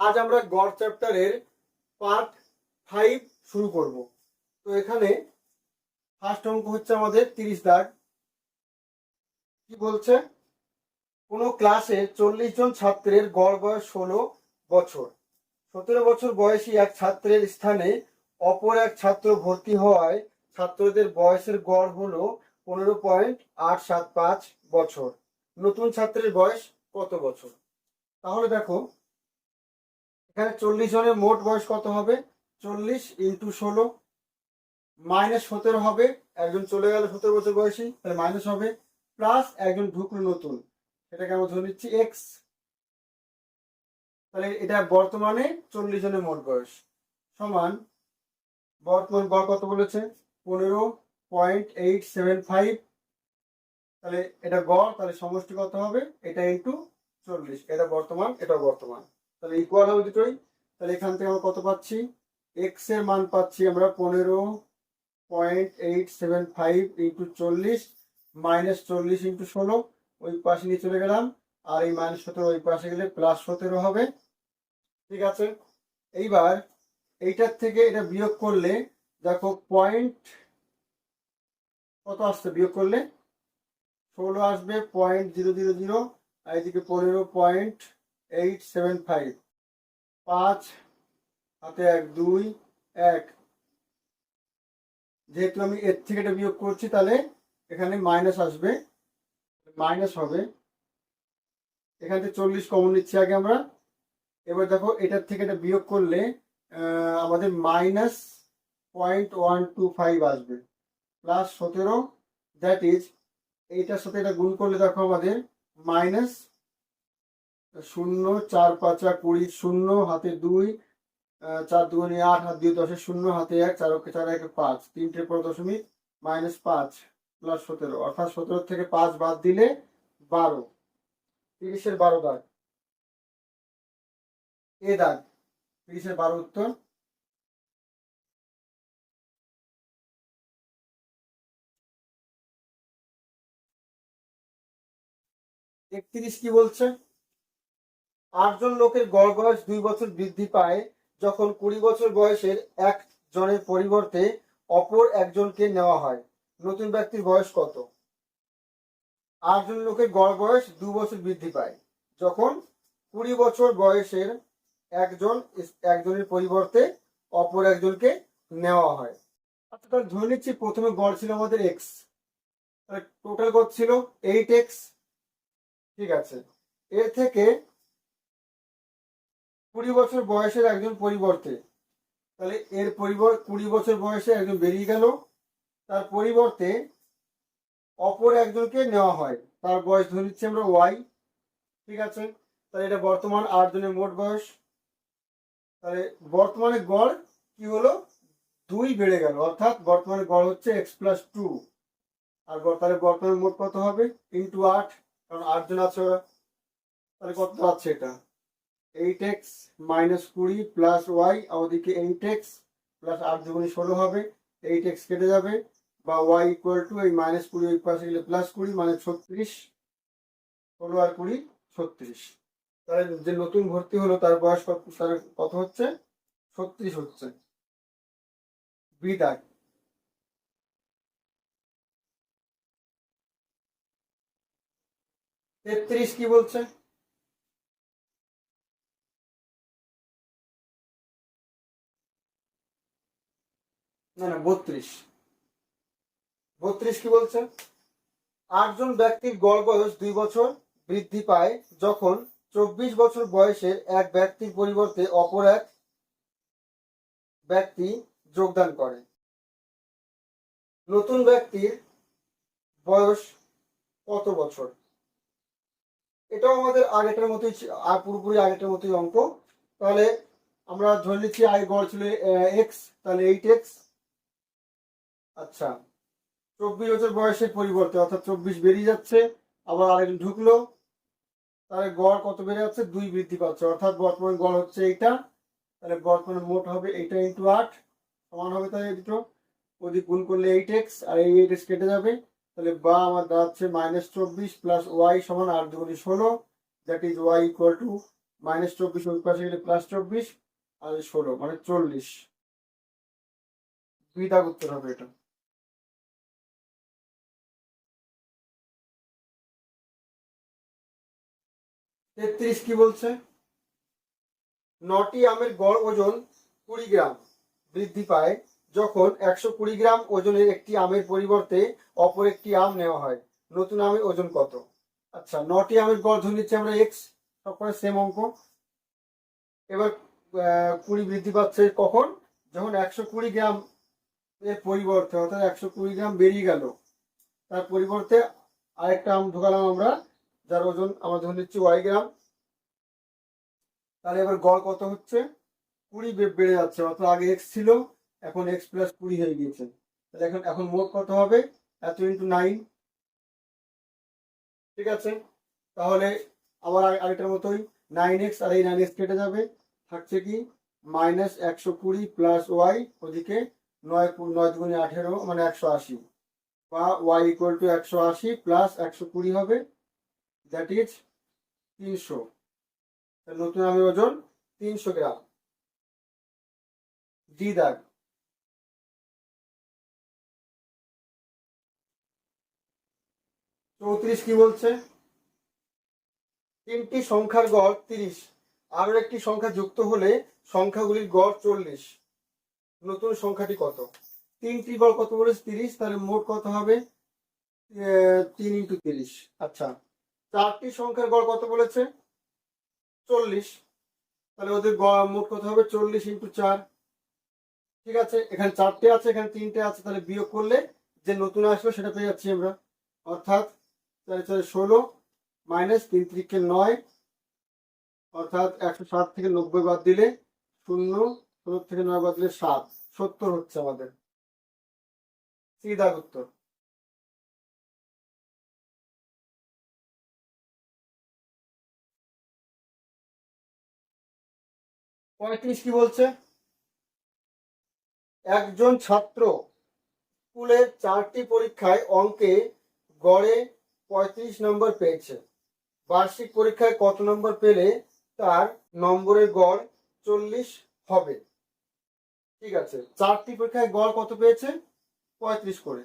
আজ আমরা গড় চ্যাপ্টারের পার্ট 5 শুরু করব। তো এখানে ফার্স্ট অঙ্ক হচ্ছে আমাদের 30 দাগ। কি বলছে? কোনো ক্লাসে 40 জন ছাত্রের গড় বয়স 16 বছর। 17 বছর বয়সী এক ছাত্রের স্থানে অপর এক ছাত্র ভর্তি হওয়ায় ছাত্রদের বয়সের গড় হলো 15.875 বছর। নতুন ছাত্রের বয়স কত বছর? তাহলে দেখো, এখানে 40 জনের মোট বয়স কত হবে? 40 ইন্টু 16 মাইনাস 17 হবে। একজন চলে গেল 17 বছর বয়সী, তাহলে মাইনাস হবে, প্লাস একজন ঢুকলো নতুন, সেটাকে আমরা ধরে নিচ্ছি এক্স। তাহলে এটা বর্তমানে 40 জনের মোট বয়স সমান বর্তমান গড় কত বলেছে? 15.875। তাহলে এটা গড়, তাহলে সমষ্টি কত হবে? এটা ইন্টু 40, এটা বর্তমান, এটাও বর্তমান, তাহলে ইকুয়াল হবে দুটোই। তাহলে এখান থেকে আমরা কত পাচ্ছি? এক্স এর মান পাচ্ছি আমরা 15.875 ইন্টু 40 মাইনাস 40 ইন্টু 16, ওই পাশে নিয়ে চলে গেলাম, আর এই মাইনাস 17 ওই পাশে গেলে প্লাস 17 হবে। ঠিক আছে, এইবার এইটার থেকে এটা বিয়োগ করলে দেখো পয়েন্ট কত আসছে? বিয়োগ করলে 16 আসবে 0.000, আর এদিকে 15.875, 5 হাতে 1 2 1। যেহেতু আমি এর থেকে এটা বিয়োগ করছি, তাহলে এখানে মাইনাস আসবে, মাইনাস হবে। এখান থেকে 40 কমন নিচ্ছি আগে আমরা। এবার দেখো এটার থেকে এটা বিয়োগ করলে আমাদের মাইনাস 0.125 আসবে, প্লাস 17, দ্যাট ইজ এইটার সাথে এটা গুণ করলে দেখো আমাদের মাইনাস 0 4 5 20, 0 হাতে 2, 4 2 8, হাত 2 10, 0 হাতে 1, 4 4 1 5, 3 পর দশমিক, মাইনাস 5 প্লাস 17, অর্থাৎ 17 থেকে 5 বাদ দিলে 12। 30 এর 12 দাগ, এ দাগ 30 এর 12 উত্তর। 31 কি বলছে? 8 জন লোকের গড় বয়স 2 বছর বৃদ্ধি পায় যখন 20 বছর বয়সের এক জনের পরিবর্তে অপর একজনকে নেওয়া হয়। নতুন ব্যক্তির বয়স কত? 8 জন লোকের গড় বয়স 2 বছর বৃদ্ধি পায় যখন 20 বছর বয়সের একজনের পরিবর্তে অপর একজনকে নেওয়া হয়। আচ্ছা, তাহলে ধরে নিচ্ছি প্রথমে গড় ছিল আমাদের এক্স, তাহলে টোটাল কত ছিল? 8x। ঠিক আছে, এর থেকে 20 বছর বয়সের একজন পরিবর্তে, তাহলে এর 20 বছর বয়সে একজন বেরিয়ে গেল, তার পরিবর্তে অপর একজনকে নেওয়া হয়, তার বয়স ধরে নিচ্ছি আমরা ওয়াই। ঠিক আছে, তাহলে এটা বর্তমান 8 জনের মোট বয়স। তাহলে বর্তমানে গড় কি হলো? 2 বেড়ে গেল, অর্থাৎ বর্তমানে গড় হচ্ছে এক্স প্লাস 2। আর তাহলে বর্তমানে মোট কত হবে? ইন্টু 8, কারণ 8 জন আছে ওরা। তাহলে কত আছে এটা? 8x মাইনাস 20 প্লাস ওয়াই, আর ওদিকে 8x প্লাস 8 দুগুণে 16 হবে, 8x কেটে যাবে, বা y ইকুয়াল টু এই মাইনাস 20 ওই পাশে গেলে প্লাস 20, মানে 36। 16 আর 20 36। তাহলে যে নতুন ভর্তি হলো তার বয়স কত হচ্ছে? 36 হচ্ছে। বি দাগ। 33 কি বলছে? না না, 32। 32 কি বলছে? 8 জন ব্যক্তির গড় বয়স 2 বছর বৃদ্ধি পায় যখন 24 বছর বয়সের এক ব্যক্তির পরিবর্তে অপর এক ব্যক্তি যোগদান করে। নতুন ব্যক্তির বয়স কত বছর? এটাও আমাদের আগেটার মতোই, পুরোপুরি আগেটার মতোই অঙ্ক। তাহলে আমরা ধরে নিচ্ছি আই গড় ছিল এক্স, তাহলে 8x। আচ্ছা, 24 বছর বয়সের পরিবর্তে, অর্থাৎ 24 বেরিয়ে যাচ্ছে, আবার আরেকজন ঢুকলো, তাহলে গড় কত বেড়ে যাচ্ছে? 2 বৃদ্ধি পাচ্ছে, অর্থাৎ বর্তমান গড় হচ্ছে এইটা। তাহলে বর্তমানে মোট হবে এইটা ইন্টু 8, সমান হবে তাহলে দুটো, ওদিক গুণ করলে 8x, আর এই 8x কেটে যাবে, তাহলে বা আমার দাঁড়াচ্ছে মাইনাস 24 প্লাস ওয়াই সমান 8 দুগুণে 16, that is Y equal to -24 ওই পাশে গেলে +24 আর 16 মানে 40। দুই দাগ উত্তর হবে এটা। 33 কি বলছে? 9টি আমের গড় ওজন 20 গ্রাম বৃদ্ধি পায় যখন 120 গ্রাম ওজনের একটি আমের পরিবর্তে অপর একটি আম নেওয়া হয়। নতুন আমের ওজন কত? আচ্ছা, 9টি আমের গড় ধরে নিচ্ছি আমরা এক্স, সবসময় সেম অঙ্ক। এবার 20 বৃদ্ধি পাচ্ছে কখন? যখন 120 গ্রাম এর পরিবর্তে, অর্থাৎ 120 গ্রাম বেরিয়ে গেল, তার পরিবর্তে আরেকটা আম ঢোকালাম আমরা, যার ওজন আমরা ধরে নিচ্ছি ওয়াই গ্রাম। তাহলে এবার গড় কত হচ্ছে? 20 বেড়ে যাচ্ছে, অর্থাৎ আগে এক্স ছিল, এখন এক্স প্লাস 20 হয়ে গিয়েছে। তাহলে এখন মোট কত হবে? এত ইন্টু 9। ঠিক আছে, তাহলে আবার আরেকটার মতোই 9x আর এই 9x কেটে যাবে, থাকছে কি -120 প্লাস ওয়াই, ওদিকে 9 9 দুগুণে 18 মানে 180, বা y ইকুয়াল টু 180 প্লাস 120 হবে, দ্যাট ইজ 300। নতুন আমের ওজন 300 গ্রাম। ডি দাগ। 34 কি বলছে? তিনটি সংখ্যার গড় 30, আরো একটি সংখ্যা যুক্ত হলে সংখ্যাগুলির গড় 40। নতুন সংখ্যাটি কত? তিনটি গড় কত বলেছে? 30, তাহলে মোট কত হবে? 3 ইন্টু 30। আচ্ছা, চারটি সংখ্যার গড় কত বলেছে? 40, তাহলে ওদের মোট কত হবে? 40 ইন্টু 4। ঠিক আছে, এখানে 4টে আছে, এখানে 3টে আছে, তাহলে বিয়োগ করলে যে নতুন আসবে সেটা পেয়ে যাচ্ছি আমরা, অর্থাৎ 4 4 16 মাইনাস 3 3 9, অর্থাৎ 160 থেকে 90 বাদ দিলে 0, 16 থেকে 9 বাদ দিলে 7, 70 হচ্ছে আমাদের। সি দাগ উত্তর। 35 কি বলছে? একজন ছাত্র স্কুলের 4টি পরীক্ষায় অঙ্কে গড়ে 35 নম্বর পেয়েছে। বার্ষিক পরীক্ষায় কত নম্বর পেলে তার নম্বরের গড় 40 হবে? ঠিক আছে, 4টি পরীক্ষায় গড় কত পেয়েছে? 35 করে,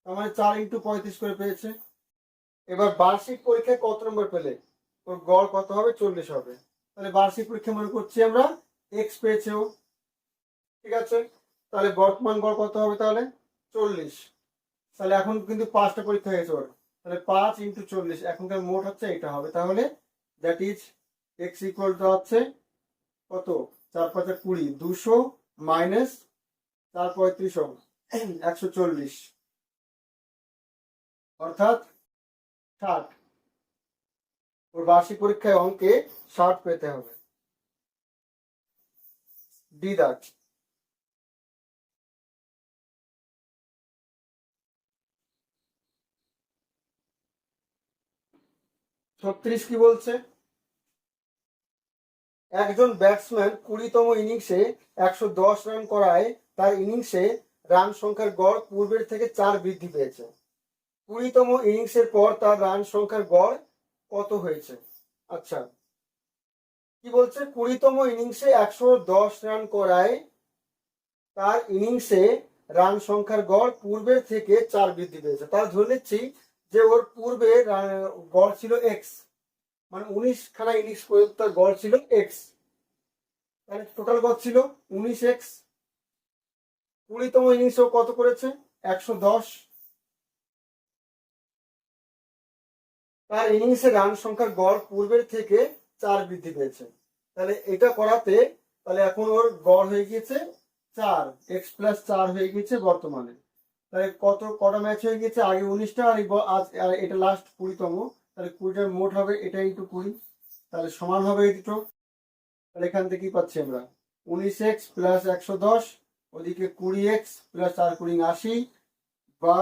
তার মানে 4 ইন্টু 35 করে পেয়েছে। এবার বার্ষিক পরীক্ষায় কত নম্বর পেলে ওর গড় কত হবে? 40 হবে। তাহলে বার্ষিক পরীক্ষা মনে করছি আমরা এক্স পেয়েছে ও। ঠিক আছে, তাহলে বর্তমান গড় কত হবে? তাহলে 40। তাহলে এখন কিন্তু 5টা পরীক্ষা হয়েছে ওর, তাহলে 5 ইন্টু 40, এখনকার মোট হচ্ছে এটা হবে। তাহলে that is x equal to হচ্ছে কত? 4 5 20, 200 মাইনাস 4 35 140, অর্থাৎ 60। ওর বার্ষিক পরীক্ষায় অঙ্কে 60 পেতে হবে। ডি দাগ। 36 কি বলছে? একজন ব্যাটসম্যান 20তম ইনিংসে 110 রান করায় তার ইনিংসে রান সংখ্যার গড় পূর্বের থেকে 4 বৃদ্ধি পেয়েছে। 20তম ইনিংসের পর তার রান সংখ্যার গড় কত হয়েছে? আচ্ছা, কি বলছে? 20তম ইনিংসে 110 রান করায় তার ইনিংসে রান সংখ্যার গড় পূর্বের থেকে 4 বৃদ্ধি পেয়েছে। তার ধরে নিচ্ছি যে ওর পূর্বে গড় ছিল এক্স, মানে 19 খানা ইনিংস পর্যন্ত তার গড় ছিল এক্স, তাহলে টোটাল গড় ছিল 19x। 20তম ইনিংসেও কত করেছে? 110। তার ইনিংসে রান সংখ্যার গড় পূর্বের থেকে 4 বৃদ্ধি পেয়েছে। তাহলে এটা করাতে তাহলে এখন ওর গড় হয়ে গিয়েছে 4, x প্লাস 4 হয়ে গিয়েছে বর্তমানে। তাহলে কটা ম্যাচ হয়ে গেছে? আগে 19টা, আর এটা লাস্ট 20তম, তাহলে 20টার মোট হবে এটা ইন্টু 20, তাহলে সমান হবে এই দুটো। তাহলে এখান থেকে কি পাচ্ছি আমরা? 19x প্লাস 110, ওদিকে 20x প্লাস 4 20 80, বা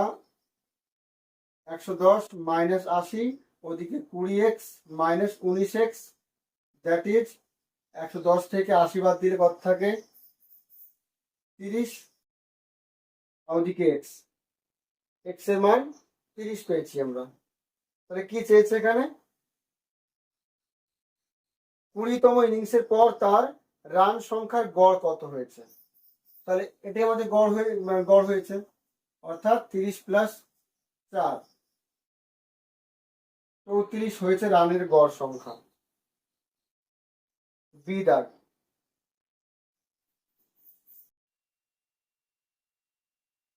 110 মাইনাস 80, ওদিকে 20x minus 19x, that is 110 থেকে 80 বাদ দিলে কত থাকে? 30, ওদিকে এক্স, এক্স এর মান 30 পেয়েছি আমরা। তাহলে কি চেয়েছে এখানে? 20তম ইনিংসের পর তার রান সংখ্যার গড় কত হয়েছে? তাহলে এটাই আমাদের গড় হয়েছে, অর্থাৎ 30+4 34 হয়েছে রানের গড় সংখ্যা। বি দাগ।